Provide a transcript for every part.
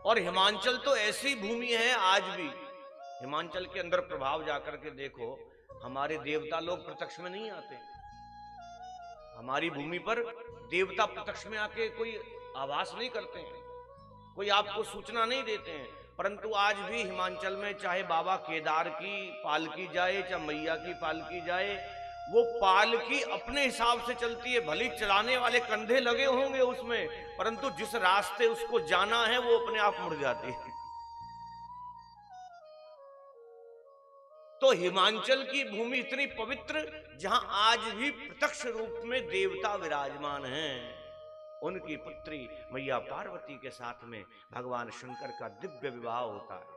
और हिमाचल तो ऐसी भूमि है, आज भी हिमाचल के अंदर प्रभाव जाकर के देखो, हमारे देवता लोग प्रत्यक्ष में नहीं आते। हमारी भूमि पर देवता प्रत्यक्ष में आके कोई आभास नहीं करते हैं, कोई आपको सूचना नहीं देते हैं। परंतु आज भी हिमाचल में चाहे बाबा केदार की पालकी जाए, चाहे मैया की पालकी जाए, वो पालकी अपने हिसाब से चलती है। भले चलाने वाले कंधे लगे होंगे उसमें, परंतु जिस रास्ते उसको जाना है वो अपने आप मुड़ जाती है। तो हिमाचल की भूमि इतनी पवित्र, जहां आज भी प्रत्यक्ष रूप में देवता विराजमान हैं। उनकी पुत्री मैया पार्वती के साथ में भगवान शंकर का दिव्य विवाह होता है।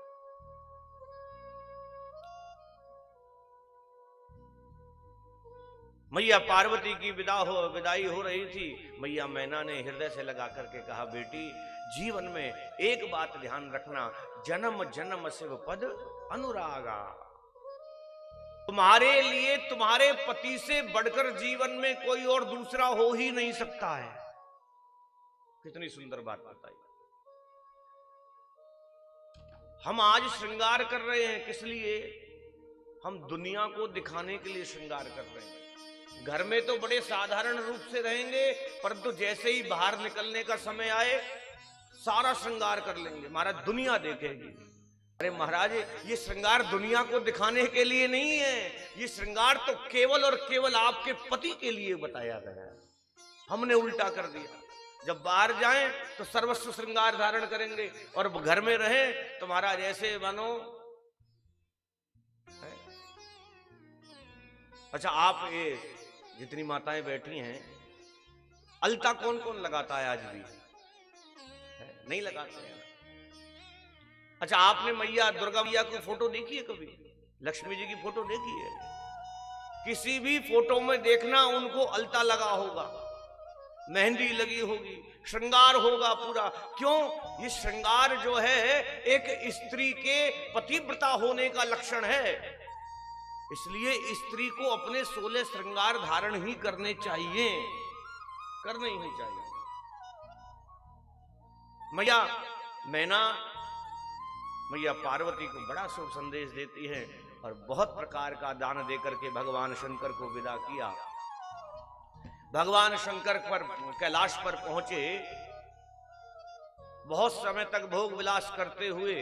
मैया पार्वती की विदाई हो रही थी। मैया मैना ने हृदय से लगा करके कहा, बेटी जीवन में एक बात ध्यान रखना, जन्म जन्म शिव पद अनुरागा। तुम्हारे लिए तुम्हारे पति से बढ़कर जीवन में कोई और दूसरा हो ही नहीं सकता है। कितनी सुंदर बात बताई। हम आज श्रृंगार कर रहे हैं, किस लिए? हम दुनिया को दिखाने के लिए श्रृंगार कर रहे हैं। घर में तो बड़े साधारण रूप से रहेंगे, परंतु जैसे ही बाहर निकलने का समय आए सारा श्रृंगार कर लेंगे, महाराज दुनिया देखेगी। अरे महाराज, ये श्रृंगार दुनिया को दिखाने के लिए नहीं है, ये श्रृंगार तो केवल और केवल आपके पति के लिए बताया गया है। हमने उल्टा कर दिया। जब बाहर जाएं तो सर्वस्व श्रृंगार धारण करेंगे, और घर में रहें तो महाराज ऐसे बनो। अच्छा, आप ये जितनी माताएं बैठी हैं, अलता कौन कौन लगाता है? आज भी नहीं लगाते हैं। अच्छा, आपने मैया दुर्गा मैया को फोटो देखी है कभी? लक्ष्मी जी की फोटो देखी है? किसी भी फोटो में देखना उनको अलता लगा होगा, मेहंदी लगी होगी, श्रृंगार होगा पूरा। क्यों? ये श्रृंगार जो है एक स्त्री के पतिव्रता होने का लक्षण है। इसलिए स्त्री को अपने 16 श्रृंगार धारण ही करने चाहिए, करने ही चाहिए। मैया मैना मैया पार्वती को बड़ा शुभ संदेश देती है और बहुत प्रकार का दान देकर के भगवान शंकर को विदा किया। भगवान शंकर पर कैलाश पर पहुंचे, बहुत समय तक भोग विलास करते हुए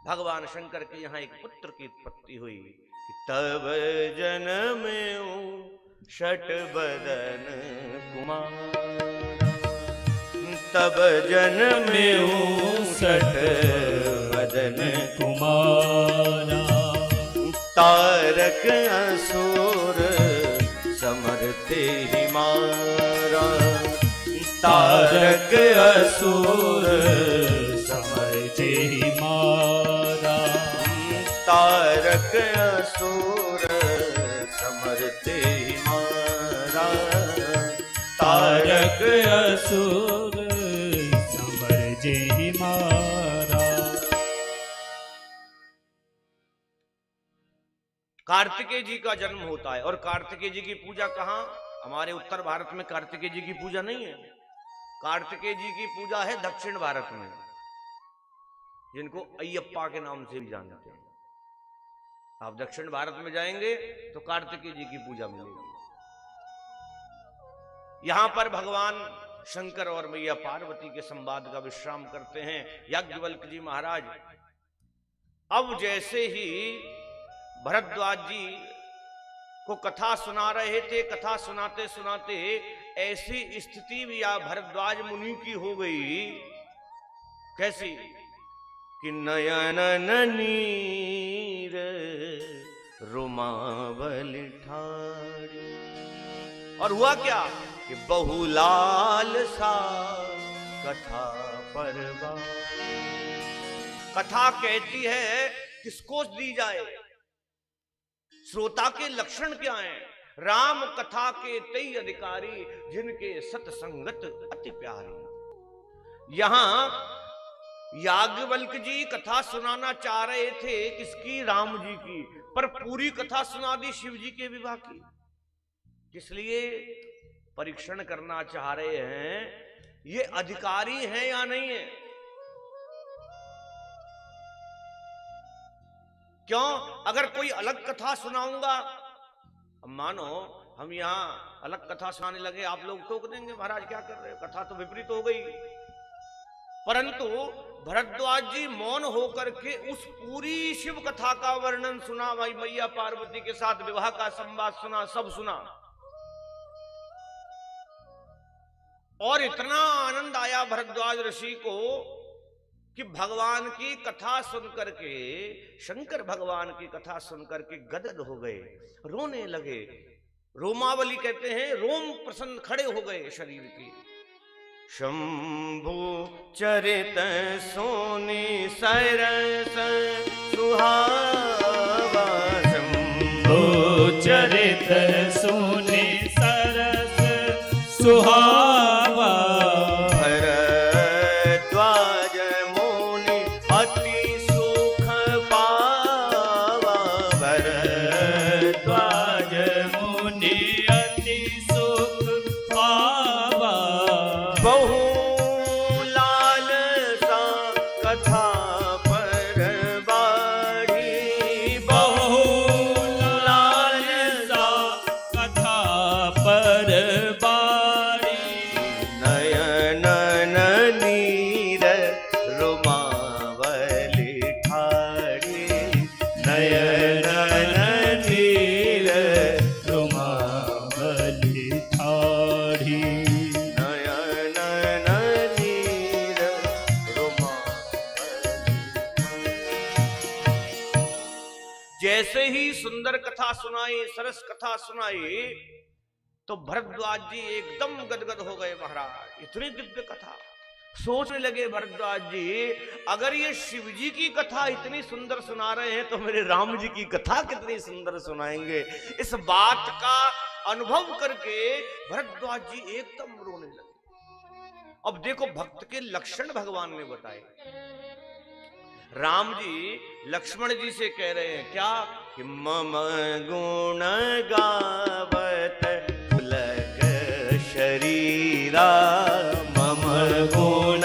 भगवान शंकर के यहाँ एक पुत्र की उत्पत्ति हुई। तब जन्मेऊ षट बदन कुमार, तब जन्मेऊ षट बदन कुमारा, तारक असुर समरते ही मारा, तारक असुर समरते ही मारा, तारक असुर समरते ही मारा, तारक असुर समरते ही मारा। कार्तिकेय जी का जन्म होता है, और कार्तिकेय जी की पूजा कहां? हमारे उत्तर भारत में कार्तिकेय जी की पूजा नहीं है। कार्तिकेय जी की पूजा है दक्षिण भारत में, जिनको अयप्पा के नाम से भी जानते हैं। आप दक्षिण भारत में जाएंगे तो कार्तिकेय जी की पूजा मिलेगी। यहां पर भगवान शंकर और मैया पार्वती के संवाद का विश्राम करते हैं। याज्ञवल्क्य जी महाराज अब जैसे ही भरद्वाज जी को कथा सुना रहे थे, कथा सुनाते सुनाते ऐसी स्थिति भी या भरद्वाज मुनि की हो गई। कैसी? कि नयन नीर रुमावल ठाड़ी। और हुआ क्या कि बहुलाल सा कथा परवा। कथा कहती है किसको दी जाए, श्रोता के लक्षण क्या हैं? राम कथा के तई अधिकारी, जिनके सत्संगत अति प्यारी। यहां याज्ञवल्क्य जी कथा सुनाना चाह रहे थे, किसकी? राम जी की, पर पूरी कथा सुना दी शिव जी के विवाह की। किस लिए? परीक्षण करना चाह रहे हैं ये अधिकारी हैं या नहीं है। क्यों? अगर कोई अलग कथा सुनाऊंगा, अब मानो हम यहाँ अलग कथा सुनाने लगे, आप लोग टोक देंगे, महाराज क्या कर रहे हो, कथा तो विपरीत हो गई। परंतु भरद्वाज जी मौन होकर के उस पूरी शिव कथा का वर्णन सुना, भाई मैया पार्वती के साथ विवाह का संवाद सुना, सब सुना, और इतना आनंद आया भरद्वाज ऋषि को कि भगवान की कथा सुनकर के, शंकर भगवान की कथा सुनकर के गदगद हो गए, रोने लगे। रोमावली कहते हैं, रोम प्रसन्न खड़े हो गए शरीर की। शंभु चरित सोनी सरस सुहावा, शंभु चरित सोनी सरस सुहावा, भरद्वाज मुनि अति सुख पावा, भरद्वाज मुनि अति सुख पावा, बहु लालसा कथा पर बाढ़ी, बहु लालसा कथा पर बारी, नयन नीर रोमावली ठाड़ी, नयन नीर रोमावली ठाढ़ी, नयन नीर रोमावली। जैसे ही सुंदर कथा सुनाई, सरस कथा सुनाई, तो भरद्वाज जी एकदम गदगद हो गए। महाराज इतनी दिव्य कथा, सोचने लगे भरद्वाज जी, अगर ये शिव जी की कथा इतनी सुंदर सुना रहे हैं तो मेरे राम जी की कथा कितनी सुंदर सुनाएंगे। इस बात का अनुभव करके भरद्वाज जी एकदम रोने लगे। अब देखो भक्त के लक्षण भगवान ने बताए। राम जी लक्ष्मण जी से कह रहे हैं क्या कि मम गुण गावत पुलक शरीरा, मम गुण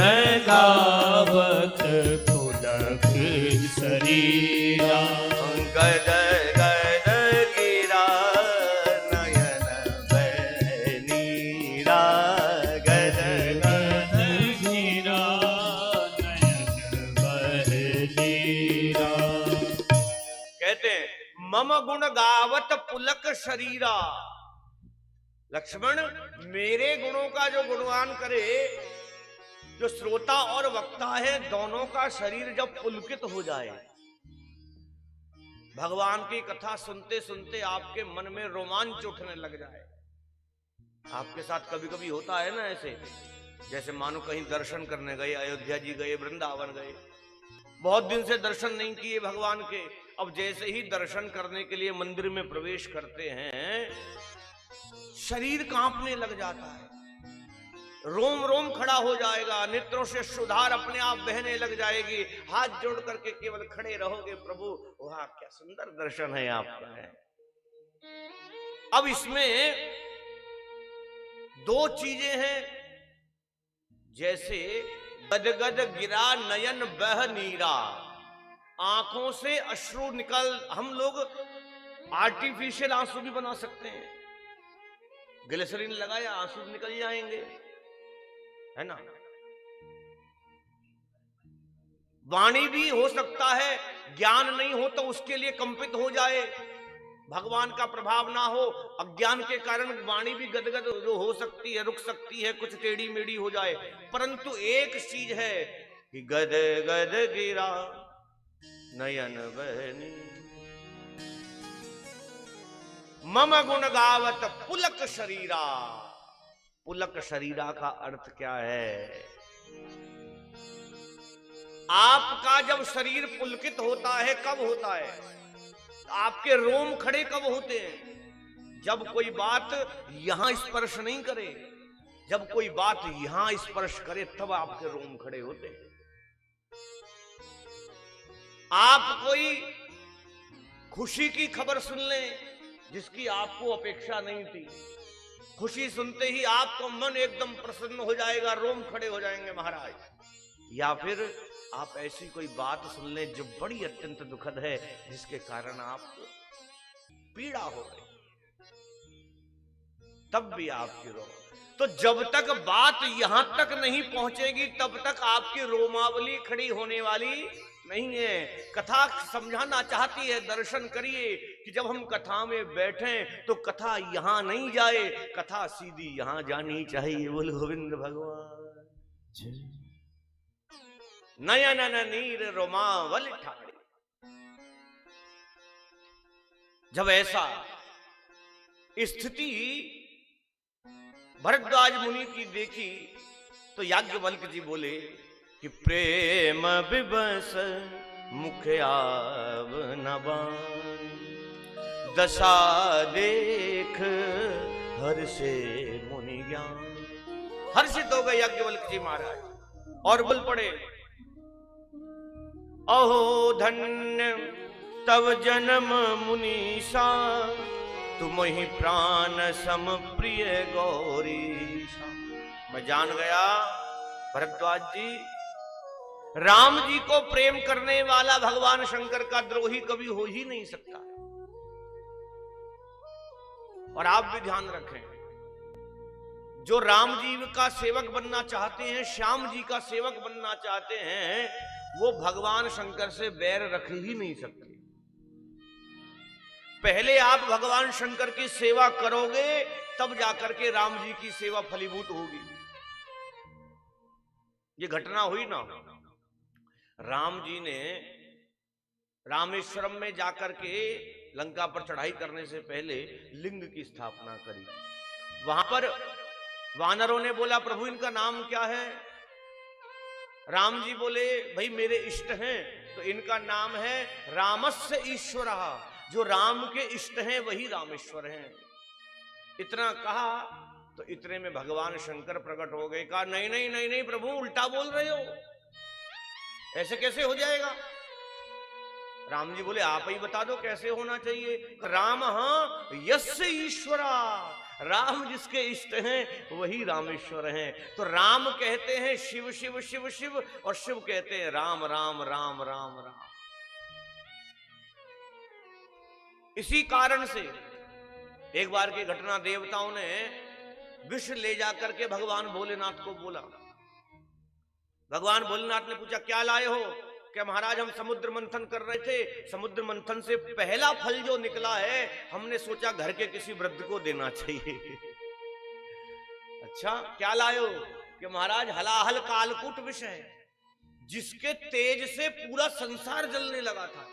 गावत पुलक शरीरा, गद गद गिरा नयन बनीरा, गद गद गिरा नयन बहलीरा। कहते हैं मम गुण गावत पुलक शरीरा। लक्ष्मण मेरे गुणों का जो गुणगान करे, जो श्रोता और वक्ता है, दोनों का शरीर जब पुलकित हो जाए, भगवान की कथा सुनते सुनते आपके मन में रोमांच उठने लग जाए। आपके साथ कभी कभी होता है ना ऐसे, जैसे मानो कहीं दर्शन करने गए, अयोध्या जी गए, वृंदावन गए, बहुत दिन से दर्शन नहीं किए भगवान के, अब जैसे ही दर्शन करने के लिए मंदिर में प्रवेश करते हैं, शरीर कांपने लग जाता है, रोम रोम खड़ा हो जाएगा, नेत्रों से सुधार अपने आप बहने लग जाएगी, हाथ जोड़ करके केवल खड़े रहोगे, प्रभु वाह क्या सुंदर दर्शन है आपका है। अब इसमें दो चीजें हैं, जैसे गदगद गिरा नयन बह नीरा, आंखों से अश्रु निकल, हम लोग आर्टिफिशियल आंसू भी बना सकते हैं, ग्लिसरीन लगाया आंसू निकल जाएंगे, है ना। वाणी भी हो सकता है, ज्ञान नहीं हो तो उसके लिए कंपित हो जाए, भगवान का प्रभाव ना हो, अज्ञान के कारण वाणी भी गदगद जो हो सकती है, रुक सकती है, कुछ टेढ़ी मेढ़ी हो जाए। परंतु एक चीज है कि गद गद गिरा नयन बहनी, मम गुण गावत पुलक शरीरा। पुलक शरीरा का अर्थ क्या है? आपका जब शरीर पुलकित होता है, कब होता है? आपके रोम खड़े कब होते हैं? जब कोई बात यहां स्पर्श नहीं करे, जब कोई बात यहां स्पर्श करे तब आपके रोम खड़े होते हैं। आप कोई खुशी की खबर सुन लें जिसकी आपको अपेक्षा नहीं थी, खुशी सुनते ही आपका मन एकदम प्रसन्न हो जाएगा, रोम खड़े हो जाएंगे महाराज। या फिर आप ऐसी कोई बात सुन लें जो बड़ी अत्यंत दुखद है, जिसके कारण आप पीड़ा हो गई, तब भी आपकी रो। तो जब तक बात यहां तक नहीं पहुंचेगी तब तक आपकी रोमावली खड़ी होने वाली नहीं है। कथा समझाना चाहती है, दर्शन करिए कि जब हम कथा में बैठें तो कथा यहां नहीं जाए, कथा सीधी यहां जानी चाहिए। बोल गोविंद भगवान। नयन नीर रोमावल ठाड़ी। जब ऐसा स्थिति भरद्वाज मुनि की देखी तो याज्ञवल्क्य जी बोले कि प्रेम विवश मुख आव न बान, दशा देख हर्षे मुनि ज्ञान। हर्षित हो गए याज्ञवल्क्य जी महाराज और बोल पड़े, अहो धन्य तव जन्म मुनीषा, तुम ही प्राण सम प्रिय गौरीशा। मैं जान गया भरद्वाज जी, राम जी को प्रेम करने वाला भगवान शंकर का द्रोही कभी हो ही नहीं सकता। और आप भी ध्यान रखें, जो राम जी का सेवक बनना चाहते हैं, श्याम जी का सेवक बनना चाहते हैं, वो भगवान शंकर से बैर रख ही नहीं सकते। पहले आप भगवान शंकर की सेवा करोगे तब जाकर के राम जी की सेवा फलीभूत होगी। ये घटना हुई ना, राम जी ने रामेश्वरम में जाकर के लंका पर चढ़ाई करने से पहले लिंग की स्थापना करी। वहां पर वानरों ने बोला, प्रभु इनका नाम क्या है? राम जी बोले, भाई मेरे इष्ट हैं, तो इनका नाम है रामस्य ईश्वरः। जो राम के इष्ट हैं वही रामेश्वर हैं। इतना कहा तो इतने में भगवान शंकर प्रकट हो गए। कहा, नहीं नहीं नहीं नहीं प्रभु, उल्टा बोल रहे हो, ऐसे कैसे हो जाएगा? राम जी बोले, आप ही बता दो कैसे होना चाहिए। राम यस्य ईश्वरा, राम जिसके इष्ट हैं वही रामेश्वर हैं। तो राम कहते हैं शिव शिव शिव शिव, और शिव कहते हैं राम राम राम राम राम। इसी कारण से एक बार की घटना, देवताओं ने विष ले जाकर के भगवान भोलेनाथ को बोला। भगवान भोलेनाथ ने पूछा, क्या लाए हो? क्या महाराज, हम समुद्र मंथन कर रहे थे, समुद्र मंथन से पहला फल जो निकला है हमने सोचा घर के किसी वृद्ध को देना चाहिए। अच्छा, क्या लाए हो? कि महाराज हलाहल कालकूट विष है, जिसके तेज से पूरा संसार जलने लगा था।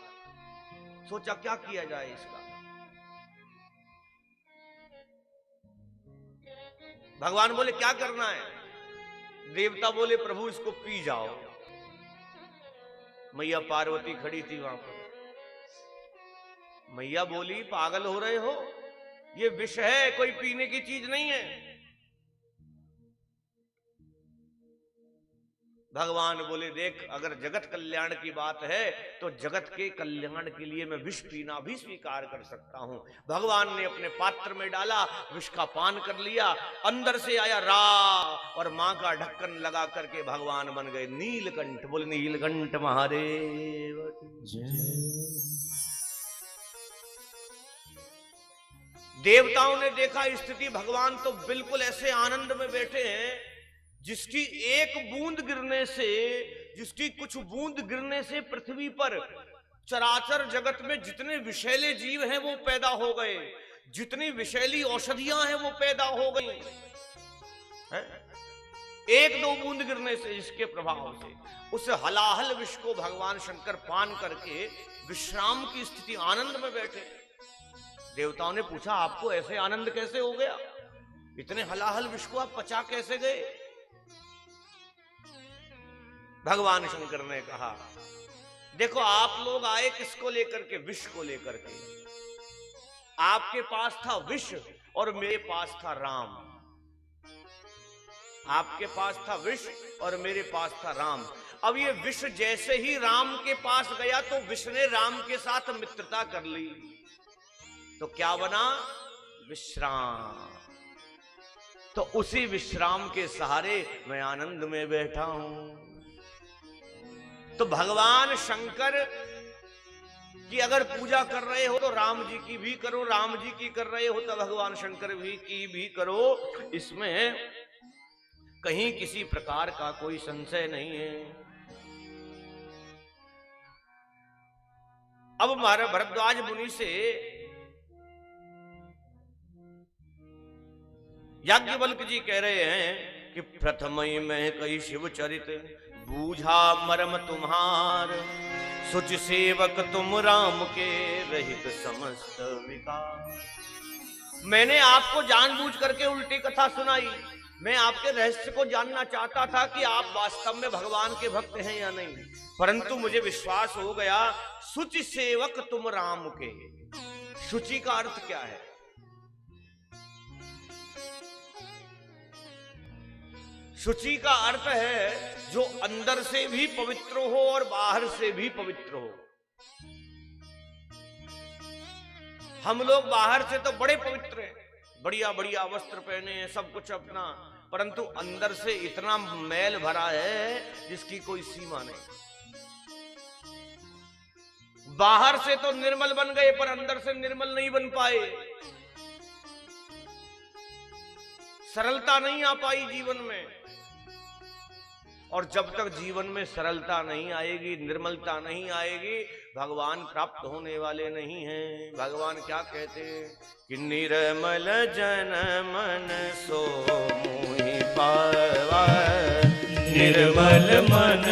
सोचा क्या किया जाए इसका। भगवान बोले, क्या करना है? देवता बोले, प्रभु इसको पी जाओ। मैया पार्वती खड़ी थी वहां पर। मैया बोली, पागल हो रहे हो, ये विष है, कोई पीने की चीज नहीं है। भगवान बोले, देख अगर जगत कल्याण की बात है तो जगत के कल्याण के लिए मैं विष पीना भी स्वीकार कर सकता हूं। भगवान ने अपने पात्र में डाला, विष का पान कर लिया, अंदर से आया रा, और मां का ढक्कन लगा करके भगवान बन गए नीलकंठ। बोले नीलकंठ महादेव देवताओं ने देखा स्थिति, भगवान तो बिल्कुल ऐसे आनंद में बैठे हैं जिसकी एक बूंद गिरने से, जिसकी कुछ बूंद गिरने से पृथ्वी पर चराचर जगत में जितने विषैले जीव हैं वो पैदा हो गए, जितनी विषैली औषधियां हैं वो पैदा हो गई। एक दो बूंद गिरने से, इसके प्रभाव से उस हलाहल विष को भगवान शंकर पान करके विश्राम की स्थिति, आनंद में बैठे। देवताओं ने पूछा, आपको ऐसे आनंद कैसे हो गया? इतने हलाहल विष को आप पचा कैसे गए? भगवान शंकर ने कहा, देखो आप लोग आए किसको लेकर के? विष को लेकर के। आपके पास था विष और मेरे पास था राम। आपके पास था विष और मेरे पास था राम। अब ये विष जैसे ही राम के पास गया तो विष ने राम के साथ मित्रता कर ली, तो क्या बना? विश्राम। तो उसी विश्राम के सहारे मैं आनंद में बैठा हूं। तो भगवान शंकर की अगर पूजा कर रहे हो तो राम जी की भी करो, राम जी की कर रहे हो तो भगवान शंकर की भी करो। इसमें कहीं किसी प्रकार का कोई संशय नहीं है। अब हमारे भरद्वाज मुनि से याज्ञवल्क्य जी कह रहे हैं कि प्रथमई में कई शिव चरित बूझा मर्म तुम्हार, सुच सेवक तुम राम के रहित समस्त विकार। मैंने आपको जानबूझ करके उल्टी कथा सुनाई। मैं आपके रहस्य को जानना चाहता था कि आप वास्तव में भगवान के भक्त हैं या नहीं, परंतु मुझे विश्वास हो गया। सुचि सेवक तुम राम के, शुचि का अर्थ क्या है? शुचि का अर्थ है जो अंदर से भी पवित्र हो और बाहर से भी पवित्र हो। हम लोग बाहर से तो बड़े पवित्र हैं, बढ़िया बढ़िया वस्त्र पहने हैं, सब कुछ अपना, परंतु अंदर से इतना मैल भरा है जिसकी कोई सीमा नहीं। बाहर से तो निर्मल बन गए पर अंदर से निर्मल नहीं बन पाए, सरलता नहीं आ पाई जीवन में। और जब तक जीवन में सरलता नहीं आएगी, निर्मलता नहीं आएगी, भगवान प्राप्त होने वाले नहीं हैं। भगवान क्या कहते हैं कि निर्मल जन मन सो मोहि पावा, निर्मल मन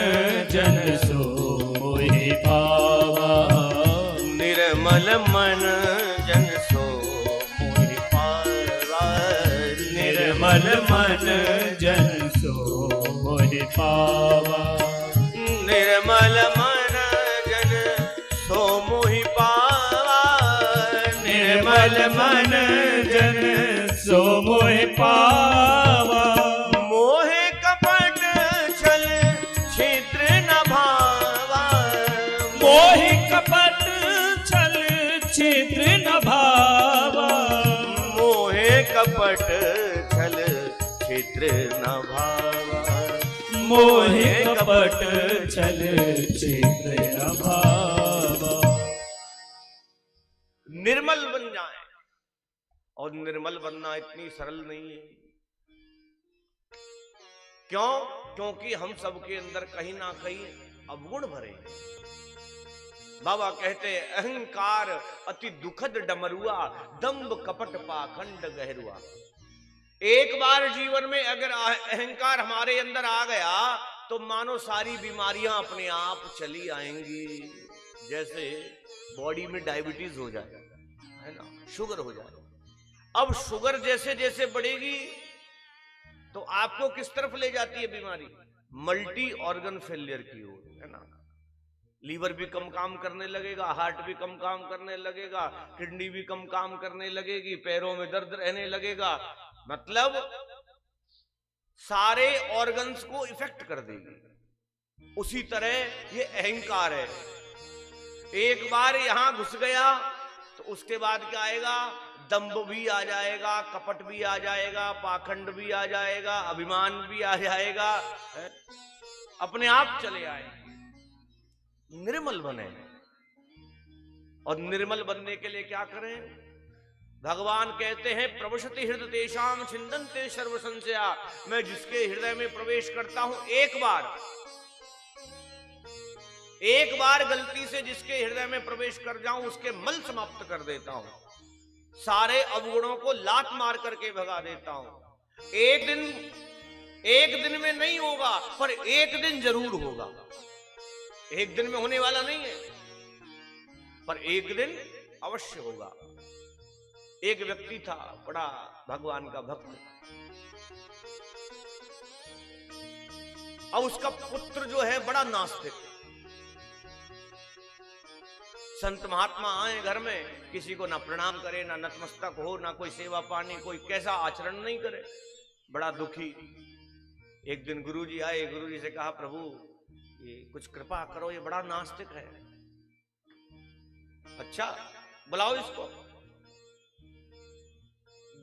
जन सो मोहि पावा, निर्मल मन जन सो मोहि पावा, निर्मल मन जन सो मोहि पावा, निर्मल मन जन सो मोहि पावा, निर्मल मन जन सो मोहि पावा। मोहे कपट छल छिद्र न भावा, मोहि कपट छल छिद्र न भावा, मोहे कपट छल छिद्र न भावा, मोहि कपट छल छिद्र न भावा। निर्मल बन जाए, और निर्मल बनना इतनी सरल नहीं है। क्यों? क्योंकि हम सबके अंदर कहीं ना कहीं अवगुण भरे हैं। बाबा कहते हैं अहंकार अति दुखद डमरुआ, दंभ कपट पाखंड गहरुआ। एक बार जीवन में अगर अहंकार हमारे अंदर आ गया तो मानो सारी बीमारियां अपने आप चली आएंगी। जैसे बॉडी में डायबिटीज हो जाए, है ना, शुगर हो जाए। अब शुगर जैसे जैसे बढ़ेगी तो आपको किस तरफ ले जाती है बीमारी? मल्टी ऑर्गन फेलियर की ओर, है ना। लीवर भी कम काम करने लगेगा, हार्ट भी कम काम करने लगेगा, किडनी भी कम काम करने लगेगी, पैरों में दर्द रहने लगेगा। मतलब सारे ऑर्गन्स को इफेक्ट कर देगी। उसी तरह ये अहंकार है, एक बार यहां घुस गया तो उसके बाद क्या आएगा? दंभ भी आ जाएगा, कपट भी आ जाएगा, पाखंड भी आ जाएगा, अभिमान भी आ जाएगा, अपने आप चले आए। निर्मल बने, और निर्मल बनने के लिए क्या करें? भगवान कहते हैं प्रविशति हृदय तेषाम छिन्दन्ते सर्व संशया। मैं जिसके हृदय में प्रवेश करता हूं, एक बार गलती से जिसके हृदय में प्रवेश कर जाऊं उसके मल समाप्त कर देता हूं, सारे अवगुणों को लात मार करके भगा देता हूं। एक दिन में नहीं होगा, पर एक दिन जरूर होगा। एक दिन में होने वाला नहीं है, पर एक दिन अवश्य होगा। एक व्यक्ति था, बड़ा भगवान का भक्त। अब उसका पुत्र जो है बड़ा नास्तिक। संत महात्मा आए घर में, किसी को ना प्रणाम करे, ना नतमस्तक हो, ना कोई सेवा पानी, कोई कैसा आचरण नहीं करे, बड़ा दुखी। एक दिन गुरुजी आए, गुरुजी से कहा प्रभु ये कुछ कृपा करो, ये बड़ा नास्तिक है। अच्छा बुलाओ इसको।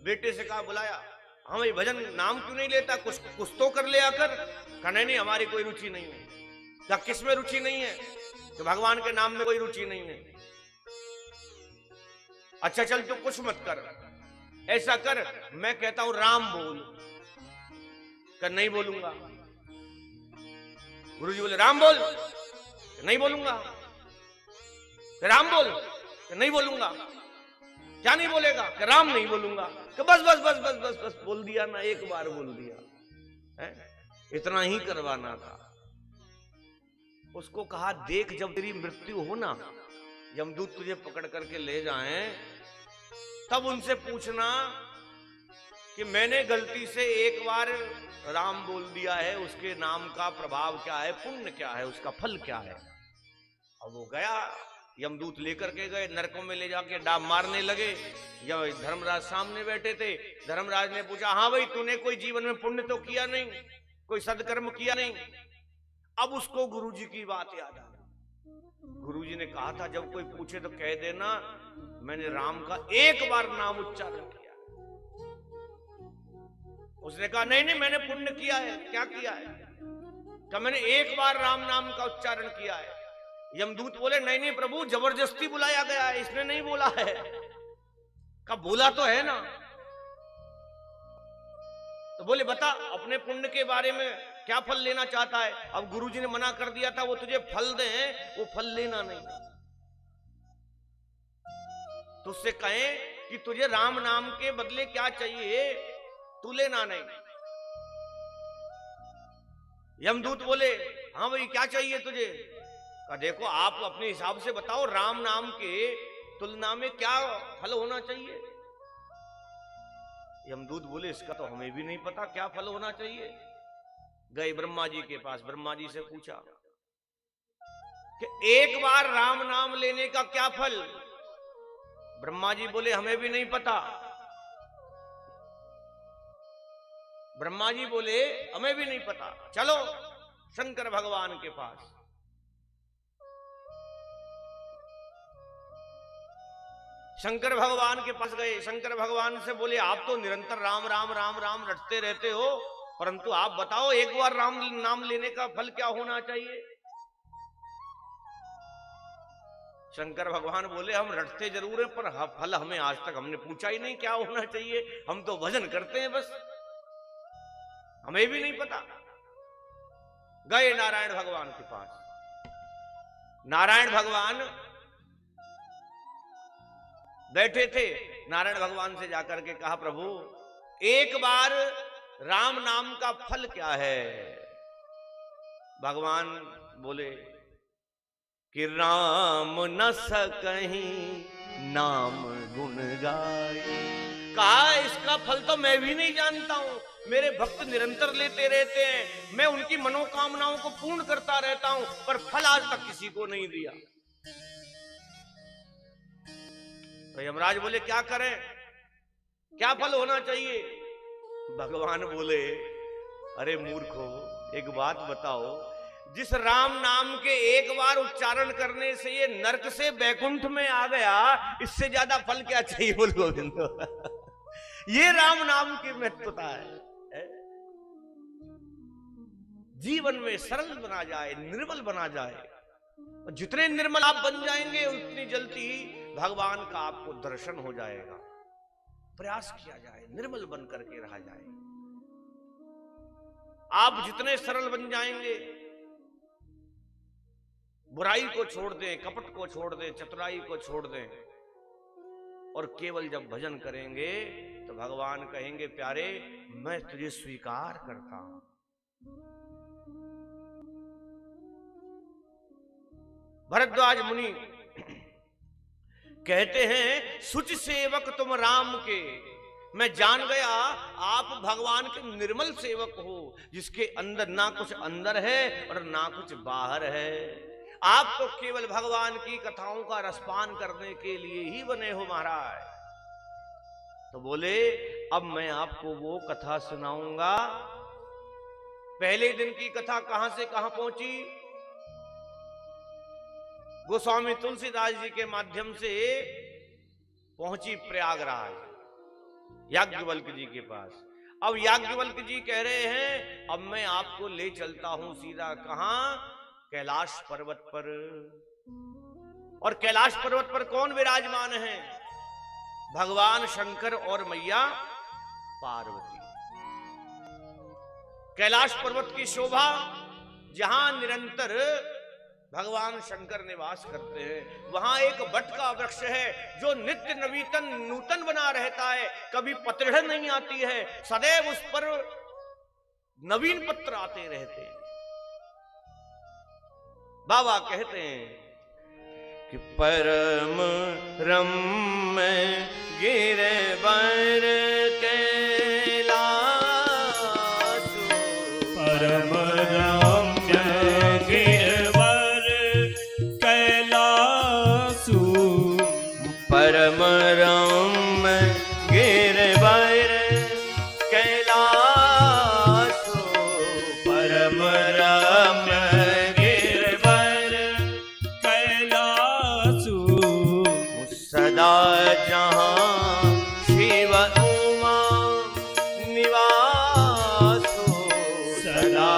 बेटे से कहा बुलाया। हाँ भाई भजन नाम क्यों नहीं लेता, कुछ तो कर ले आकर। कहा नहीं हमारी कोई रुचि नहीं है। क्या किस में रुचि नहीं है? तो भगवान के नाम में कोई रुचि नहीं है। अच्छा चल तू कुछ मत कर, ऐसा कर, मैं कहता हूं राम बोल। कर नहीं बोलूंगा। गुरुजी बोले राम बोल। नहीं बोलूंगा। राम बोल। नहीं बोलूंगा। क्या नहीं बोलेगा? कि राम नहीं बोलूंगा। कि बस बस बस बस बस बस बोल दिया ना, एक बार बोल दिया है? इतना ही करवाना था। उसको कहा देख, जब तेरी मृत्यु हो ना, यमदूत तुझे पकड़ करके ले जाएं, तब उनसे पूछना कि मैंने गलती से एक बार राम बोल दिया है, उसके नाम का प्रभाव क्या है, पुण्य क्या है, उसका फल क्या है। अब वो गया, यमदूत लेकर के गए, नरकों में ले जाके डाब मारने लगे। धर्मराज सामने बैठे थे। धर्मराज ने पूछा, हाँ भाई तूने कोई जीवन में पुण्य तो किया नहीं, कोई सदकर्म किया नहीं? अब उसको गुरुजी की बात याद आ गई। गुरुजी ने कहा था जब कोई पूछे तो कह देना मैंने राम का एक बार नाम उच्चारण किया। उसने कहा नहीं नहीं मैंने पुण्य किया है। क्या किया है? क्या मैंने एक बार राम नाम का उच्चारण किया है। यमदूत बोले नहीं नहीं प्रभु, जबरदस्ती बुलाया गया है, इसने नहीं बोला है। का बोला तो है ना। तो बोले बता अपने पुण्य के बारे में क्या फल लेना चाहता है। अब गुरुजी ने मना कर दिया था वो तुझे फल दें, वो फल लेना नहीं। तो उससे कहें कि तुझे राम नाम के बदले क्या चाहिए, तू लेना नहीं। यमदूत बोले हाँ भाई क्या चाहिए तुझे? का देखो आप अपने हिसाब से बताओ, राम नाम के तुलना में क्या फल होना चाहिए। यमदूत बोले इसका तो हमें भी नहीं पता क्या फल होना चाहिए। गए ब्रह्मा जी के पास, ब्रह्मा जी से पूछा कि एक बार राम नाम लेने का क्या फल। ब्रह्मा जी बोले हमें भी नहीं पता। ब्रह्मा जी बोले हमें भी नहीं पता, चलो शंकर भगवान के पास। शंकर भगवान के पास गए। शंकर भगवान से बोले आप तो निरंतर राम राम राम राम रटते रहते हो, परंतु आप बताओ एक बार राम नाम लेने का फल क्या होना चाहिए। शंकर भगवान बोले हम रटते जरूर हैं, पर फल हमें आज तक हमने पूछा ही नहीं क्या होना चाहिए। हम तो भजन करते हैं बस, हमें भी नहीं पता। गए नारायण भगवान के पास। नारायण भगवान बैठे थे। नारायण भगवान से जाकर के कहा प्रभु एक बार राम नाम का फल क्या है। भगवान बोले कि राम न सकहीं नाम गुण गाए। कहा इसका फल तो मैं भी नहीं जानता हूं, मेरे भक्त निरंतर लेते रहते हैं, मैं उनकी मनोकामनाओं को पूर्ण करता रहता हूं, पर फल आज तक किसी को नहीं दिया। तो यमराज बोले क्या करें, क्या फल होना चाहिए। भगवान बोले अरे मूर्खो एक बात बताओ, जिस राम नाम के एक बार उच्चारण करने से ये नरक से बैकुंठ में आ गया, इससे ज्यादा फल क्या चाहिए। बोल गोविंद ये राम नाम की महत्वता है। जीवन में सरल बना जाए, निर्मल बना जाए। जितने निर्मल आप बन जाएंगे उतनी जल्दी भगवान का आपको दर्शन हो जाएगा। प्रयास किया जाए निर्मल बन करके रहा जाए। आप जितने सरल बन जाएंगे, बुराई को छोड़ दें, कपट को छोड़ दें, चतुराई को छोड़ दें, और केवल जब भजन करेंगे तो भगवान कहेंगे प्यारे मैं तुझे स्वीकार करता हूं। भरद्वाज मुनि कहते हैं सुच सेवक तुम राम के, मैं जान गया आप भगवान के निर्मल सेवक हो, जिसके अंदर ना कुछ अंदर है और ना कुछ बाहर है। आप तो केवल भगवान की कथाओं का रसपान करने के लिए ही बने हो महाराज। तो बोले अब मैं आपको वो कथा सुनाऊंगा। पहले दिन की कथा कहां से कहां पहुंची। गोस्वामी तुलसीदास जी के माध्यम से पहुंची प्रयागराज, याज्ञवल्क्य जी के पास। अब याज्ञवल्क्य जी कह रहे हैं अब मैं आपको ले चलता हूं सीधा कहां, कैलाश पर्वत पर। और कैलाश पर्वत पर कौन विराजमान है? भगवान शंकर और मैया पार्वती। कैलाश पर्वत की शोभा, जहां निरंतर भगवान शंकर निवास करते हैं, वहां एक बट का वृक्ष है जो नित्य नूतन बना रहता है, कभी पतझड़ नहीं आती है, सदैव उस पर नवीन पत्र आते रहते हैं। बाबा कहते हैं कि परम रम्य गिरवर कैलाश, परम रम्य गिरवर कैलासु, परम रम्य गिरवर कैलासु, परम रम्य गिरवर कैलासु, सदा जहां शिव उमा निवासो, सदा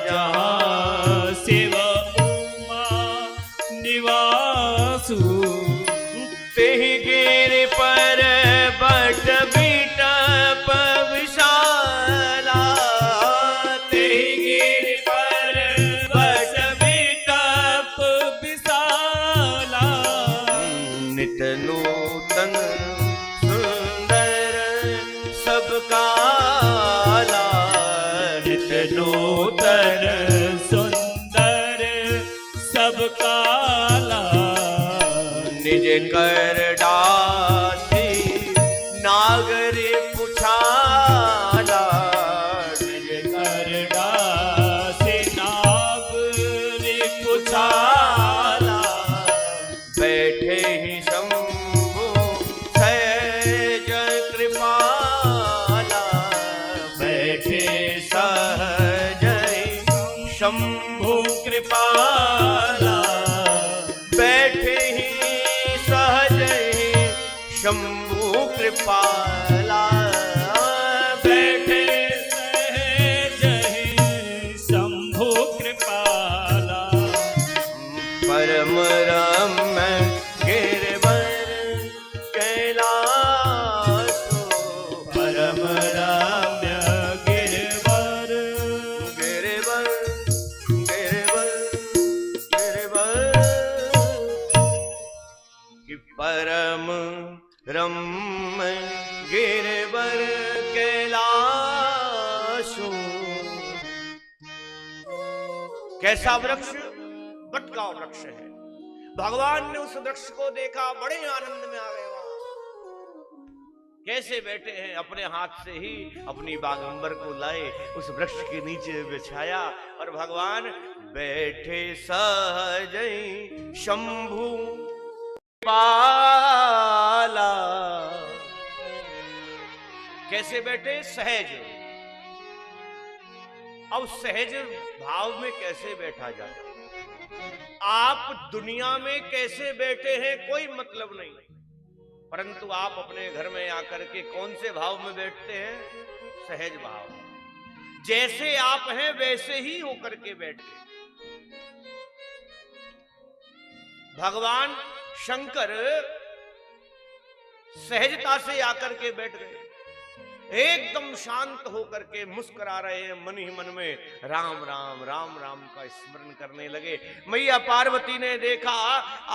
जहाँ शिव उमा निवासु, तेहि गिर पर बट बिटप विशाला, तेहि गिर पर बट बिटप विशाला, नित नूतन सुंदर सब काला, नित नूतन सुंदर सब काला, निज कर डासी नागरी पुछाला, निज कर डासे नागरी पुछाला, बैठे ही शंभु सहज कृपाला, बैठे सहज शंभु कृपाला, बैठे ही सहज शंभु कृपाला, बैठे सहज शंभु कृपाला, परम रम्य गिरवर कैलासो, परम रम्य गिरवर गिरवर गिरवर गिरवर, कि परम रम्य गिरवर कैलासो। कैसा वृक्ष? बट का वृक्ष है। भगवान ने उस वृक्ष को देखा, बड़े आनंद में आ गए। वहां कैसे बैठे हैं, अपने हाथ से ही अपनी बागंबर को लाए, उस वृक्ष के नीचे बिछाया और भगवान बैठे सहज शंभु पाला। कैसे बैठे? सहज। अब सहज भाव में कैसे बैठा जाए? आप दुनिया में कैसे बैठे हैं कोई मतलब नहीं, परंतु आप अपने घर में आकर के कौन से भाव में बैठते हैं? सहज भाव। जैसे आप हैं वैसे ही होकर के बैठे। भगवान शंकर सहजता से आकर के बैठ गए, एकदम शांत होकर के मुस्कुरा रहे हैं, मन ही मन में राम राम राम राम का स्मरण करने लगे। मैया पार्वती ने देखा,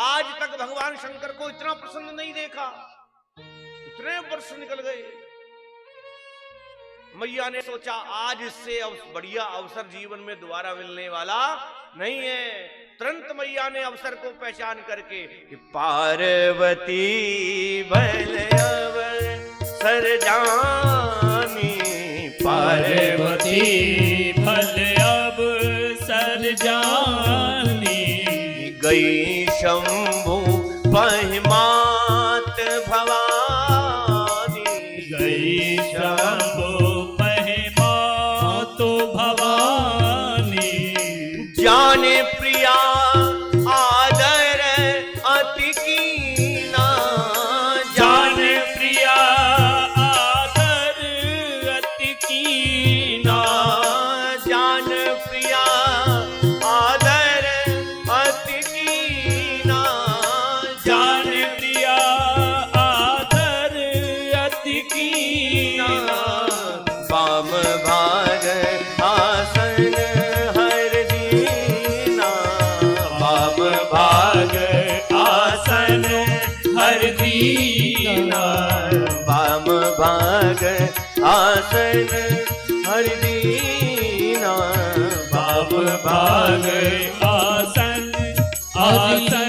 आज तक भगवान शंकर को इतना प्रसन्न नहीं देखा, इतने वर्ष निकल गए। मैया ने सोचा आज इससे बढ़िया अवसर जीवन में दोबारा मिलने वाला नहीं है। तुरंत मैया ने अवसर को पहचान करके कि पार्वती भल अवसर जानी, पार्वती भल अवसर जानी, गई शंभु पहिमात भवानी, गई शंभु पहिमात भवानी, जाने प्रिया आदर अति कीना, जाने प्रिया आदर अति कीना, जान प्रिया आदर हर दीना वाम भाग आसन हर दीना बाब भाग आसन आसन